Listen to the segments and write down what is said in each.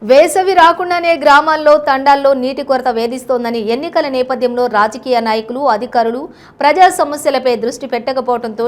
వేసవి రాకుండానే గ్రామాల్లో తండాల్లో నీటి కొరత వేధిస్తోందని ఎన్నికల నేపథ్యంలో రాజకీయ నాయకులు అధికారులు ప్రజా సమస్యలపై దృష్టి పెట్టకపోవడంతో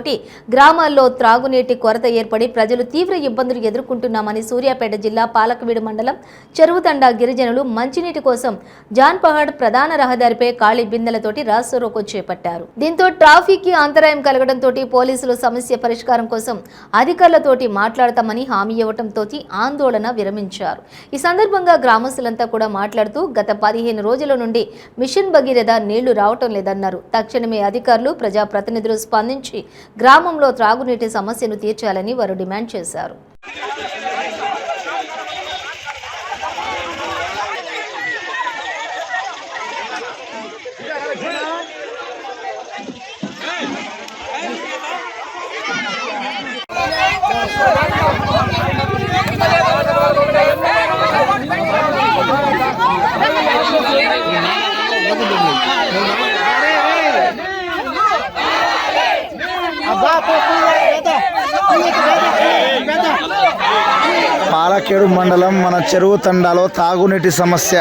గ్రామాల్లో త్రాగునీటి కొరత ఏర్పడి ప్రజలు తీవ్ర ఇబ్బందులు ఎదుర్కొంటున్నామని సూర్యాపేట జిల్లా పాలకవీడు మండలం చెరువుతండా గిరిజనులు మంచినీటి కోసం జాన్పహాడ్ ప్రధాన రహదారిపై ఖాళీ బిందెలతోటి రాస్తారోకో చేపట్టారు. దీంతో ట్రాఫిక్ కి అంతరాయం కలగడంతో పోలీసులు సమస్య పరిష్కారం కోసం అధికారులతోటి మాట్లాడతామని హామీ ఇవ్వడంతో ఆందోళన విరమించారు. ఈ సందర్భంగా గ్రామస్తులంతా కూడా మాట్లాడుతూ గత 15 రోజుల నుండి మిషన్ భగీరథ నీళ్లు రావటం లేదన్నారు. తక్షణమే అధికారులు ప్రజాప్రతినిధులు స్పందించి గ్రామంలో త్రాగునీటి సమస్యను తీర్చాలని వారు డిమాండ్ చేశారు. పాలకేడు మండలం మన చెరువు తండాలో తాగునీటి సమస్య